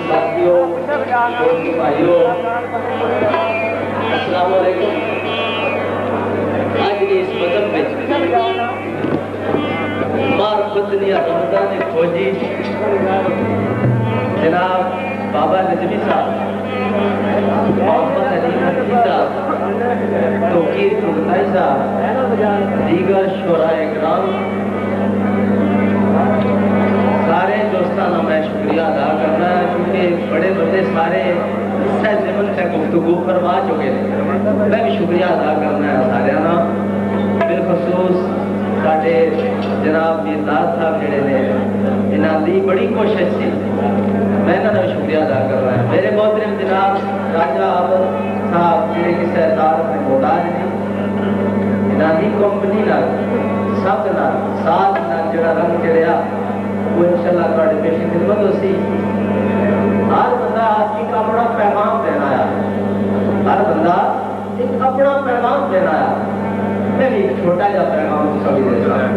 साथियों, भाइयों, अस्सलाम वालेकुम। आज की इस मजहब में मारफतनिया रमजान खोजी जनाब बाबा नजमी साहब, मोहम्मद अली नकवी साहब, तौकीर कुर्ताई साहब, दीगर शोराए इकराम, सारे दोस्ताना मैं शुक्रिया अदा करना है क्योंकि बड़े बंदे सारे हिस्सा ज़िमन से गुफ्तगू फरमा चुके हैं। मैं भी शुक्रिया अदा करना है सारे ना, बिलखसूस साढ़े जनाब मीरदाद साहब जोड़े ने इन्हों की बड़ी कोशिश थी, मैं इन्होंने भी शुक्रिया अदा करना है। मेरे मोहतरम जनाब राजा आबद साहब जोड़े कि सरदार में मोहताज ने इन्हों की कंपनी सब साथ जो रंग चढ़िया वो इंशाल्लाह थोड़ी पेश खिदमत होती। हर बंदा एक अपना पैगाम देना है, हर बंदा एक अपना पैगाम देना है। मैं भी एक छोटा सा पैगाम सभी देता हूँ।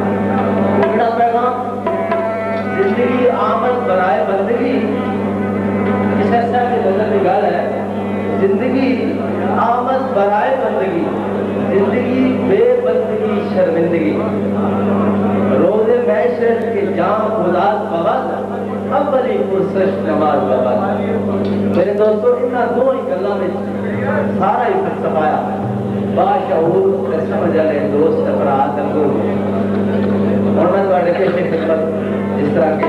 बड़ा पैगाम जिंदगी आमद बनाए बंदगी, इस ऐसा की नजर की गल है। जिंदगी आमद बनाए बंदगी, जिंदगी बेबंदगी शर्मिंदगी, रोज़े महशर के जाम उदास बवाल, अव्वली पुरसश नमाज बवाल। मेरे दोस्तों इन दो ही गल्लां में सारा ही फलसफा आया। बाशऊर समझ वाले दोस्त भरा दंगो और मैं तुम्हारे पेश खिदमत इस तरह के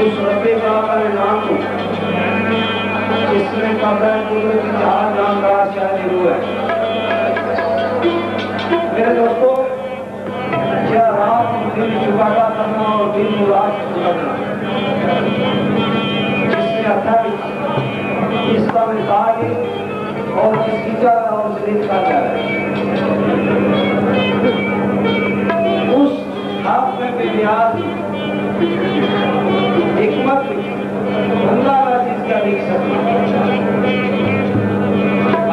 उस रब्बे बहन गुरु की चार नाम का शायद रूह है। मेरे दोस्तों, यह रात दिन चुकाता करना और दिन रात चुकाना, जिसमें 28 इसका मिजाज और जिसकी जगह और शरीर का है, उस हाथ में बेनियाज हिकमत बंदा जिसका लिख सकता,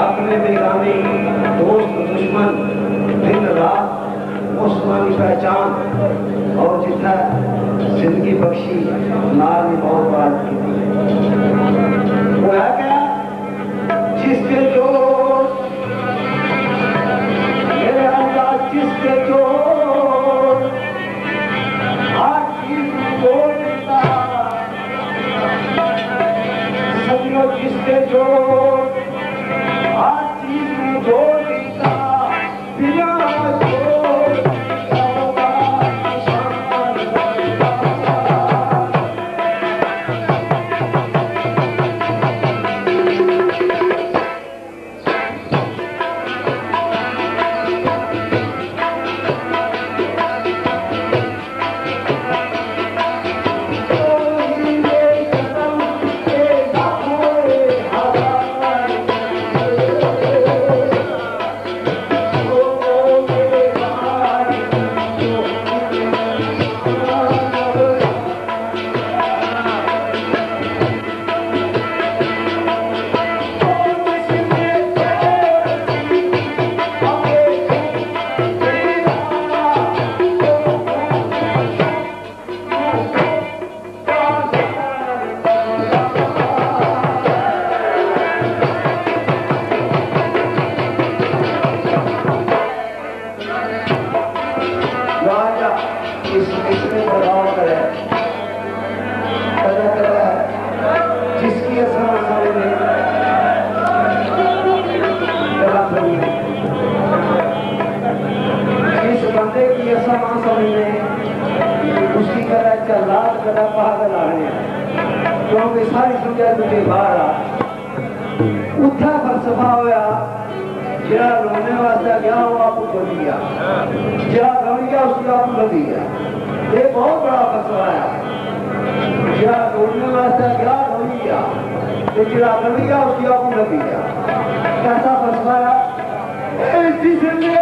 अपने बेगाने दोस्त दुश्मन दिन रात उस्मानी पहचान और जितना जिंदगी बख्शी नार में बहुत बात की वो है क्या, जिसके जो मेरे अल्लाह जिसके जो हर चीज जोड़ देता, सदियों जिसके जो हर चीज में जोड़ देता, बिना क्योंकि सारी सुझा तुझे बाहर उठा फलसफा होया, जरा रोने वास्ते गया वो आपको बदल गया, जरा गम गया उसको आपको बदल गया। ये बहुत बड़ा फलसफा है। जरा रोने वास्ते गया रो गया, जरा गम गया उसको आपको बदल गया। कैसा फलसफा है, जिसने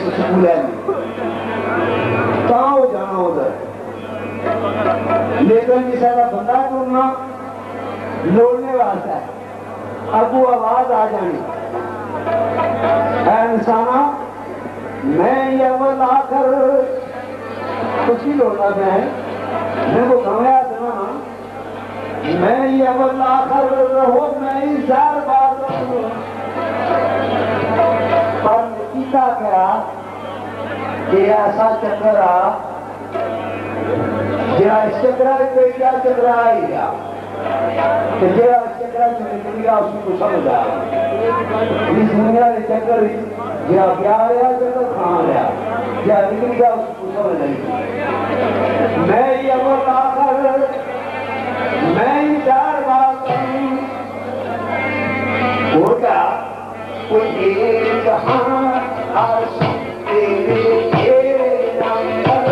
स्कूल है कहाँ हो जाना उधर, लेकिन सारा बंदा ढूंढना लौटने वास्ता है। अब वो आवाज आ जानी, ऐ इंसाना मैं ये अव्वल आकर कुछ ही लौटना मैं वो कमाया था, मैं ये अव्वल आकर रहो मैं ही जार बार पर नतीजा क्या कि ऐसा चक्कर आ जरा चक्रा क्या चक्रा ही गया कि जरा चक्रा निकल गया उसको समझ आ इस दुनिया के चक्कर जरा प्यार रहा चक्कर खा रहा जरा निकल गया उसको समझ नहीं। मैं ये अमर आकर मैं ही चार बात हो गया कोई एक जहां आश तेरे नाम पर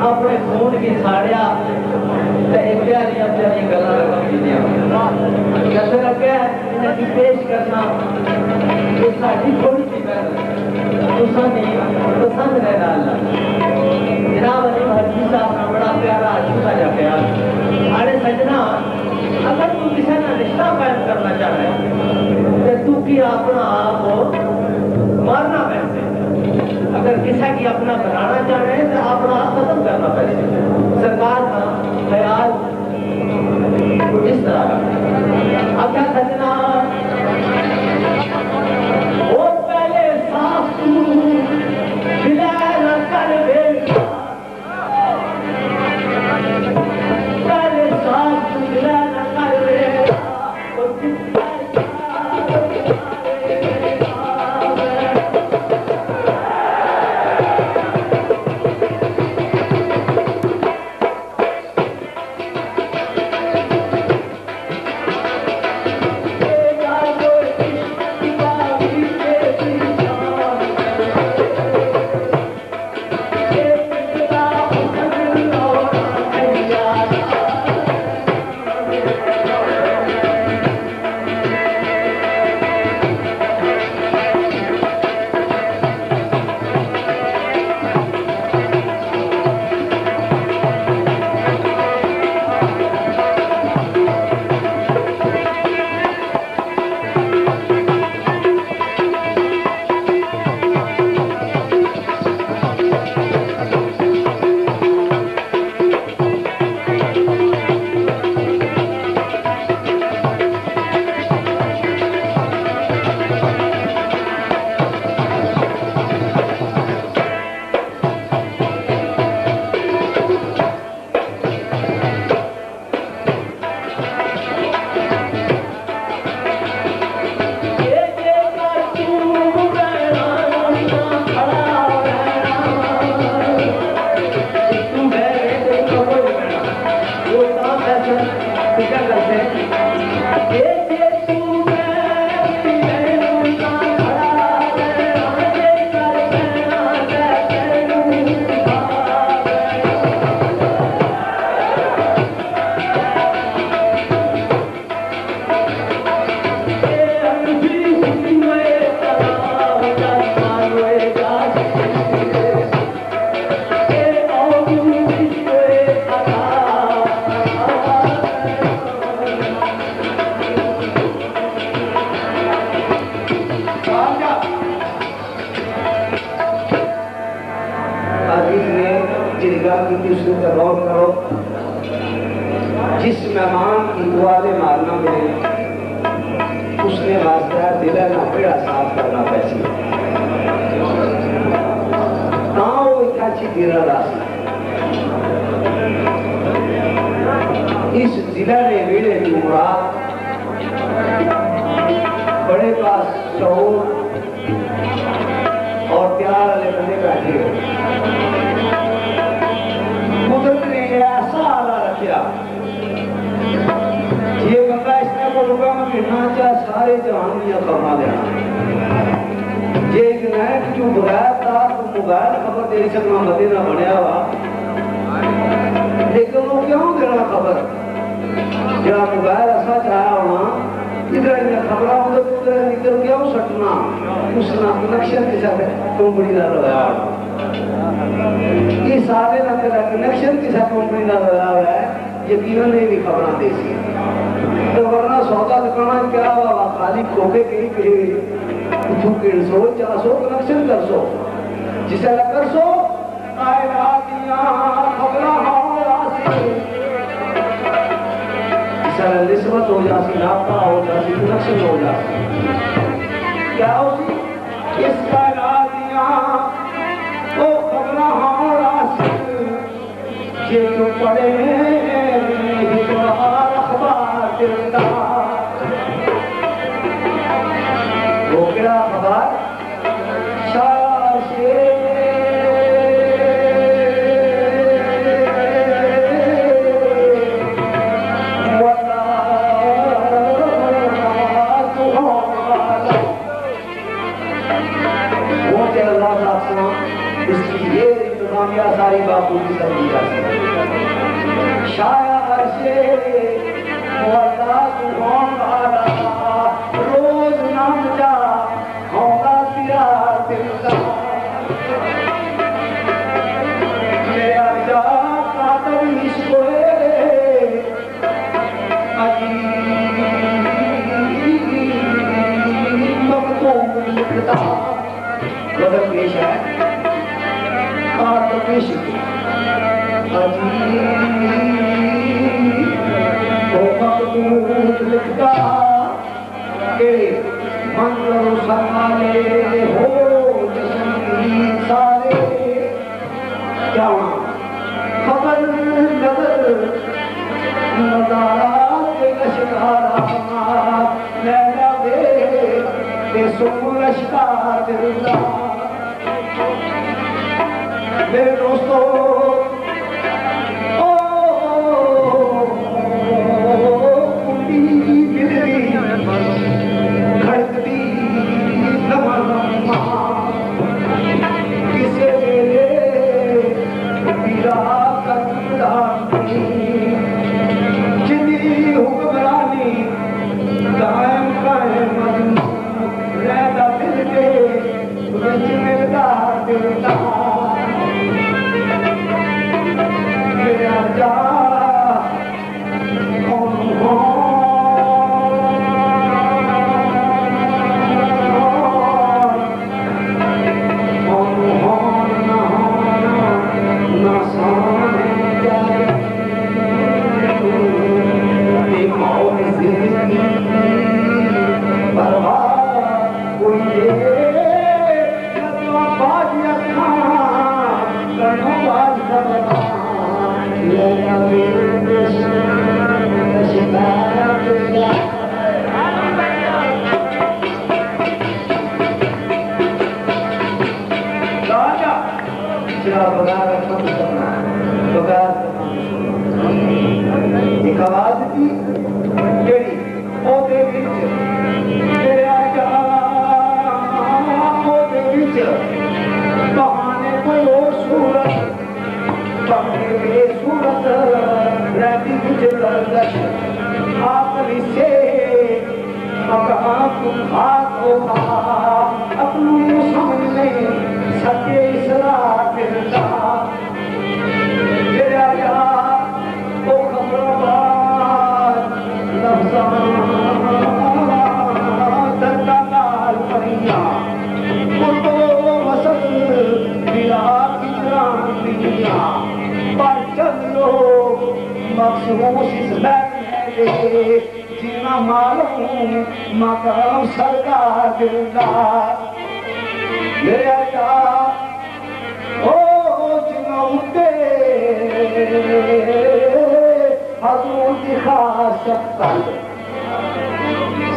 अपने खून की साड़िया प्यारियां प्यारियां गल्लां लगे इन्हें पेश करना ये साड़ी थोड़ी सी पसंद है जनाब अली हरजी साहब ने बड़ा प्यारा छोटा जा प्यार अरे सजना अगर तू किसी ने रिश्ता कायम करना चाहे तो तू की अपना आप मारना पैसे अगर किसी की अपना बनाना चाहे तो अपना आप खत्म करना पैसे सरकार का ख्याल इस तरह का अब क्या सजना वो पहले साफ फिलहाल कर पहले साफ फिलहाल कर जिस मेहमान की दुआले मारना मिले उसने वास्ता दिल ना पेड़ा साफ करना पैसी हाँ वो एक अच्छी गिरा रास्ता इस जिला ने वेड़े की मुराद बड़े पास शौर और प्यार वाले बंदे बैठे कुदरत ने ऐसा आला रखा ये बंदा इसने को रुका में गिरना चाह सारे जहान दिया खबरा देना ये एक नायक जो बगैर था तो मोबाइल खबर दे सकना मदीना बनया हुआ लेकिन वो क्यों देना खबर जरा मोबाइल ऐसा चाहा होना इधर इधर खबरा उधर निकल गया वो सटना उसना कनेक्शन के साथ कंपनी ना लगाया ये सारे ना तेरा कनेक्शन के साथ कंपनी ना लगाया है यकीनन ये भी खबर दे सी तो वरना सौदा दुकाना क्या हुआ खाली खोके के तू 150 400 कनेक्शन कर सो जिसे कर सो आए रातियां खबरा निस्बत हो जाती राबता हो जाती कनेक्शन हो जाती क्या होती इसका रातियां वो खबरा जे तू पढ़े अखबार दिलदा वो क्या खबर सारी बापू की समझी जाती शायर से रोज नाम जा होगा तेरा दिलदा मेरा जा कादर इसको लिखता बदल पेश है लिखता मंजर समाले हो सारे क्या खबर नजर नजारा लश्कारा लहरा दे सुन लश्कार दिलदा मेरे दोस्तों खड़कती किसे जिंदगी हुक्मरानी कायम कायम रहता दिल के मिलता दिलदा एक आवाज थी जेड़ी ओदे विच तेरा ओदे विच कहानी कोई और सूरत पकड़े बेसूरत रहती कुछ लर्जश आखिरी से मकाम तुम हाथ होगा अपनों सामने सत्य इसरा दिलदा जिना मालूम मकाम सरकार दिलदार मेरा जा ओ जिना उठे हजूर की खास शक्ल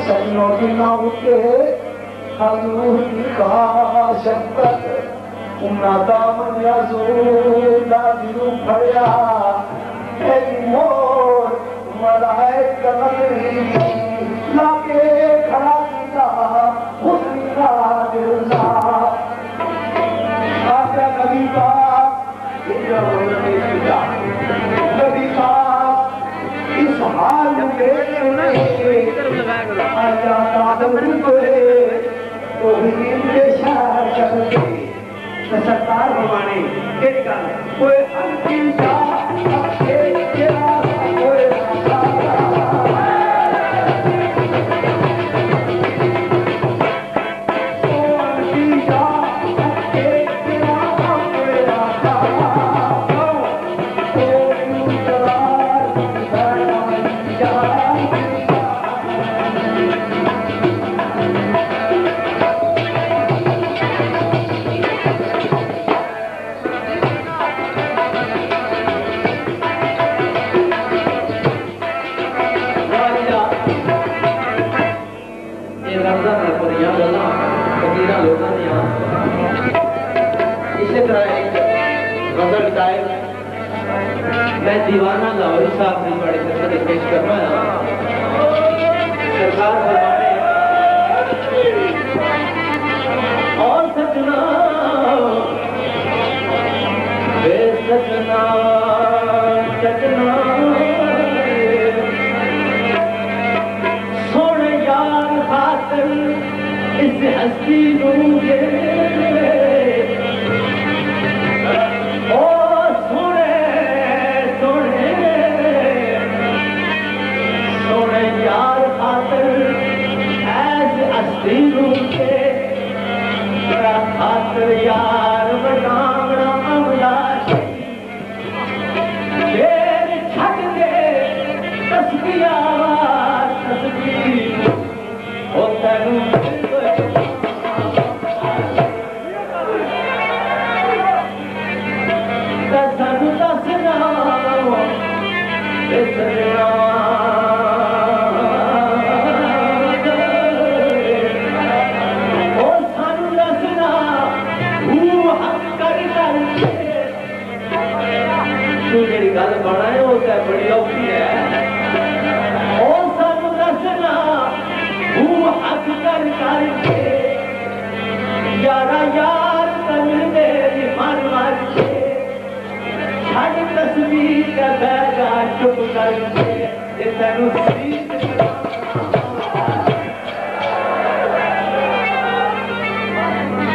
सजनों जिना उठे हजूर की खास शक्ल उन्ना दामन यजूर दादिरू फड़िया मोर मलाइक कदरी लाके खड़ा किया हुस्न दिलदा आजा नबी पाक नबी पाक इस हाल में आजा कादम कोए तो भी इंतजार करते सरकार भवानी एक गल कोई अंतिम सा दीवाना लाहौरी साहब ने बड़े कसर पेश करवाया सरकार फरमाने और सजना बे सजना सजना सोने यार खातर इस हस्ती दूंगे खातर यार बनावना अमला शेर छट दे तस्बिया तस्बीर ओ तनु तनु दसना बेसना ਜਿਹੜੀ ਗੱਲ ਬਣਾ ਹੈ ਉਹ ਤਾਂ ਬੜੀ ਔਖੀ ਹੈ ਉਹ ਸਾਨੂੰ ਦੱਸਣਾ ਉਹ ਹੱਥ ਕਰ ਕਰਕੇ ਯਾਰਾ ਯਾਰ ਤਨ ਦੇ ਮਨ ਮਨ ਛੱਡ ਤਸਵੀਰ ਦਾ ਬੈਗਾ ਚੁੱਪ ਕਰਕੇ ਜੇ ਤੈਨੂੰ ਸੀਤ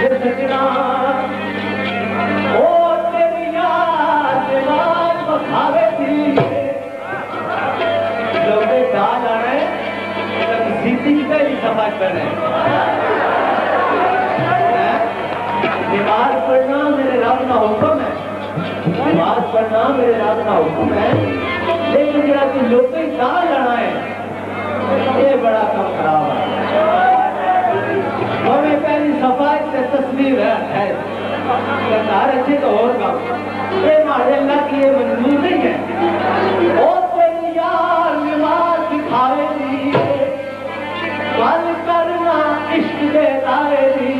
ਇਹ ਸਜਣਾ खावे थी जब मैं कहा जा रहे हैं सीधी पे ही समाज बने बीमार पड़ना मेरे रब का हुक्म है बीमार पड़ना मेरे रब का हुक्म है लेकिन जरा कि लोग ही कहा जाना है ये बड़ा कम खराब है हमें पहली सफाई से तस्वीर है सरकार अच्छे तो और काम ये हमारे अल्लाह की ये मंजूर नहीं है और तेरी यार नमाज दिखावे दी बल करना इश्क दे लाए दी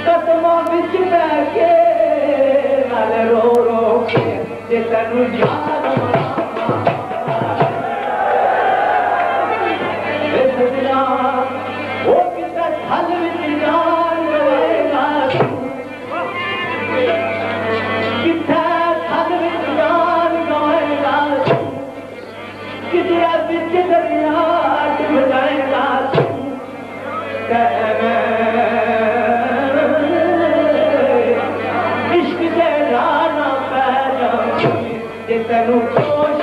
कदमों बिच बह के नाल रो रो के जे तैनू याद सजना वो कितना थल विच जान गवाएगा कितना बिच दरिया डूब जाएगा इश्क से राना पै जाऊंगी तेनू कोश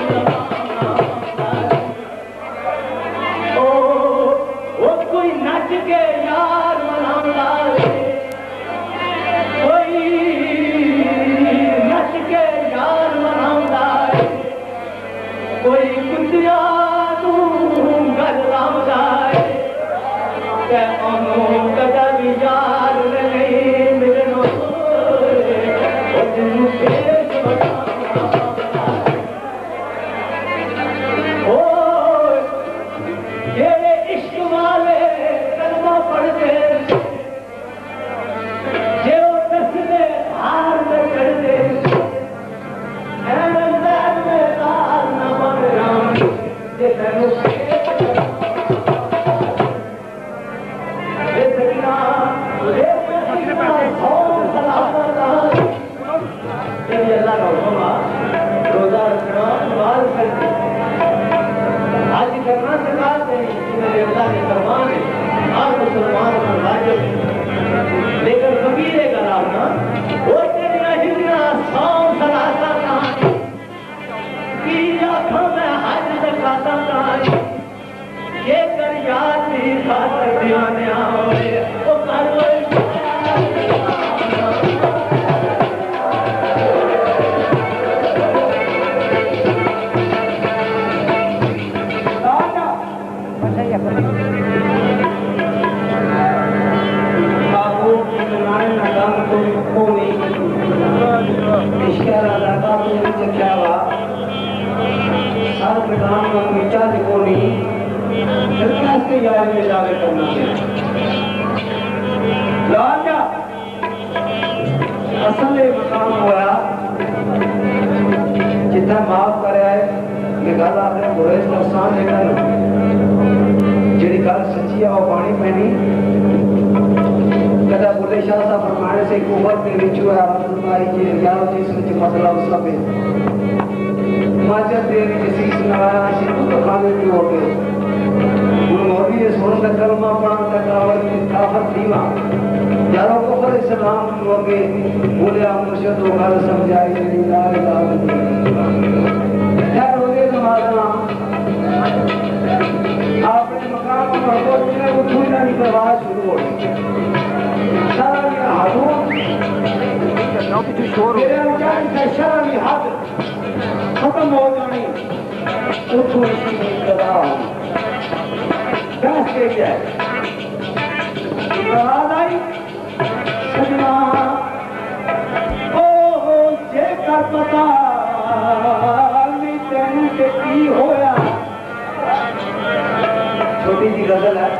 ओ कोई नच के यार मनाऊंगा कोई नच के यार मनाऊंगा कोई कुतिया तू गल लाऊंगा ते ओनू कदा भी यार नहीं मिलनो ओ जिन्नू पेश ओ ये इश्क वाले कलमा पढ़ते जे ओ दसदे हार में चढ़दे रोजा रखना नमाज करनी आज करना सरकार नहीं मेरे अल्लाह ने फरमान है हर मुसलमान को वाजिब है लेकिन फकीर का रास्ता वो तेरी हिजरा सौ सलासा कहानी की आंखों में हज दिखाता कहानी ये कर याद नहीं खातर दीवाने आओ वो कर असल मकाम हुआ जितना माफ करे ये गल आपने बुरे नुकसान लेकर जी गल सच्ची है वो पानी पैनी कदा बुले शाह साहब फरमाने से कुफर के विचु है फरमाई जी यार जिस विच मसला उस सब माजर तेरी जसीस नवाया सी तो खाने की हो गए उन मौलवी ये सुन का कलमा पढ़ा तक और काफर दीवा यारों को पर इस्लाम हो गए बोले आप मुर्शिद को गल समझाई नहीं ला इलाहा इल्लल्लाह यार हो गए नमाज़ आपने मकाम पर पहुंचने को छूई नहीं परवाह शुरू हो गई सारा ये हाथों मेरे अनुसार से सारा ये हाथ खत्म हो जानी उठो इसकी कदा बहस के क्या है आवाज आई सजना ओ जे कर पता नहीं तेन के की होया छोटी सी गजल है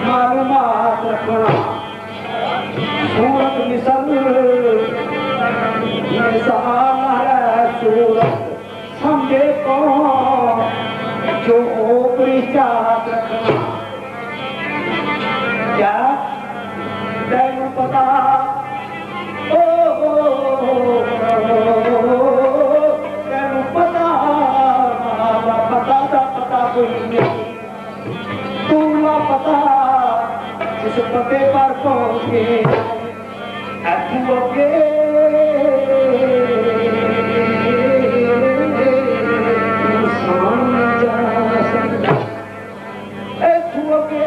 मालूमात रखना सूरत मिसल मिसाल है सूरत समझे कौन जो ऊपरी चाहत रखना क्या तेन पता ओ तेन पता पता दा पता कोई नहीं तूला पता जिस पते पर पहुंचे ऐथू अगे इंसान जा सकता ऐथू अगे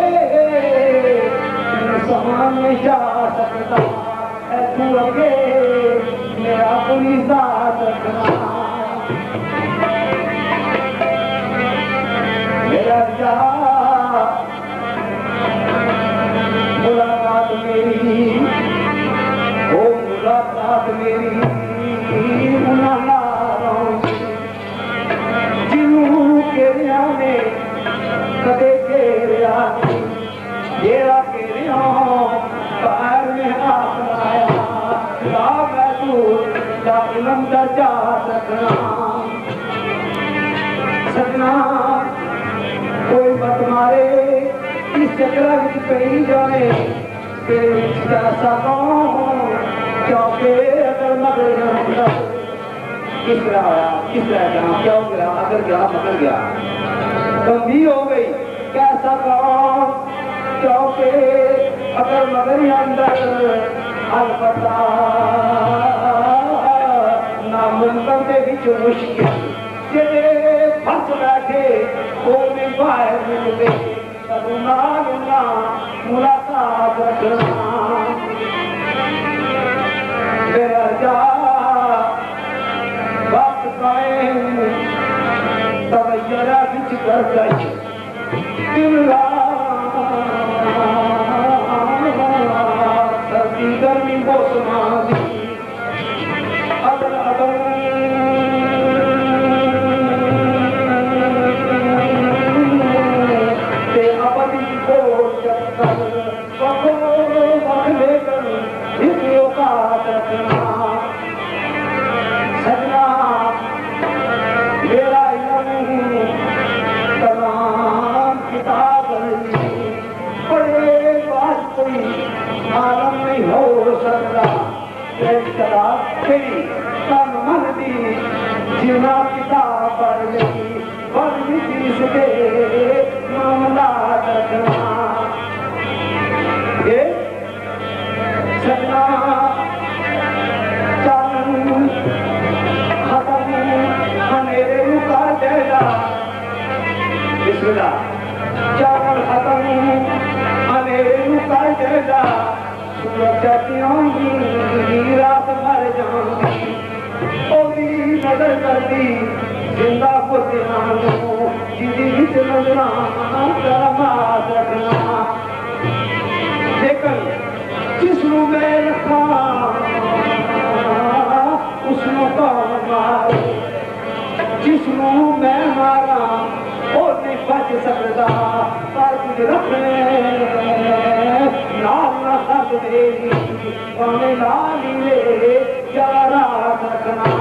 इंसान जा सकता ऐथू अगे मेरा कोई जात रखना मेरा जा मुलाकात मेरी ओ मुलाकात मेरी जिन्हों घेरिया ने कदे घेरिया घेरा घेरिया पैर में हाथ लाया ला मैं तू इलम दा जा सकना सजना कोई मत मारे इस चक्रा विच पई जाए तेरे विच ऐसा कौन क्योंकि अगर मगर जाऊंगा किस तरह आया किस तरह गया क्यों गया अगर गया मगर गया गंभीर हो गई कैसा कौन क्योंकि अगर मगर अंदर अलबत्ता नामुमकिन के विच मुश्किल जेड़े फस बैठे वो भी बाहर मिलते मुलाकात रखना मेरा जा वक्त कायम तवैयरा बिच कर गई दिल सर्दी गर्मी मौसम अदल अदल सजना मेरा कलाम किताब बड़े बात कोई आलम नहीं हो सकता तेरी तन मन दी जीना किताब पढ़ ली पढ़ भी चीज के मामला रखना सजना चावल खत्म अनेरे का जैसा रात मर जाऊंगी ओदी नजर करती जिंदा जिंदगी नजरा रखना लेकिन जिसनू मैं रखा उसनू तो मार जिसनू मैं मारा और नहीं बच सकता पर तुझे रखने नाल ना सक मेरी पाने नाल ही रे यारा रखना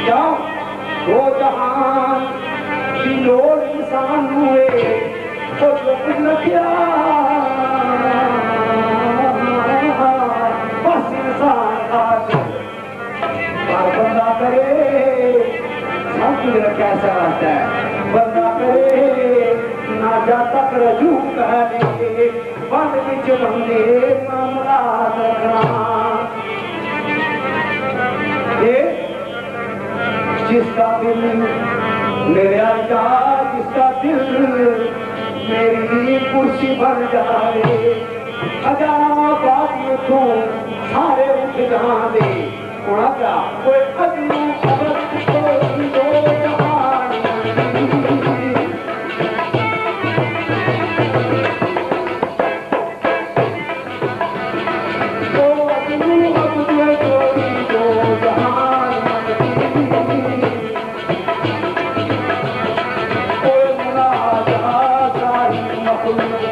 जाओ वो जहान की लोड़ इंसान हुए तो जो कुछ न किया बस इंसान आज पर बंदा करे सब कुछ कैसा रहता है बंदा करे ना जा तक रजू कहने बंद बिच बंदे मामला रखना जिसका दिल मेरे आजा जिसका दिल मेरी कुर्सी भर जाए हजारों बात उठो सारे उठ जाने उड़ा क्या कोई अगली खबर कोई दो जहान तो अगली अगली कोई दो जहान कोई मुनाजा सारी मखलूक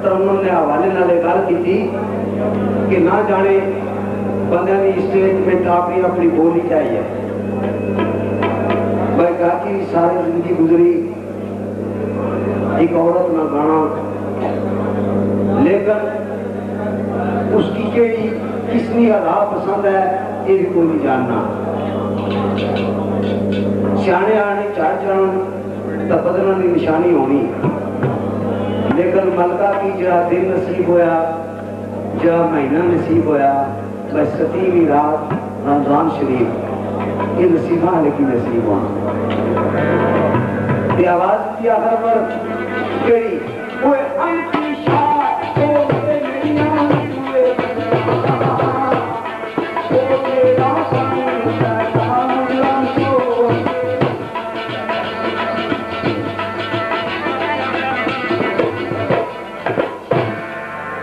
तरन्नुम ने हवाले नाले गल की कि ना जाने बंदे की स्टेज में अपनी अपनी बोली चाहिए। भाई काकी सारी जिंदगी गुजरी एक औरत ना गाना, लेकिन उसकी केड़ी किसनी अदा पसंद है ये भी कोई नहीं जानना। सियाने आने चढ़ जान तो बदलने की निशानी होनी, लेकिन मलका की जरा दिन नसीब होया, जरा महीना नसीब होया, बस 7वीं रात रमजान शरीफ ये नसीबा लेकिन नसीब होना। आवाज की आखिर पर केड़ी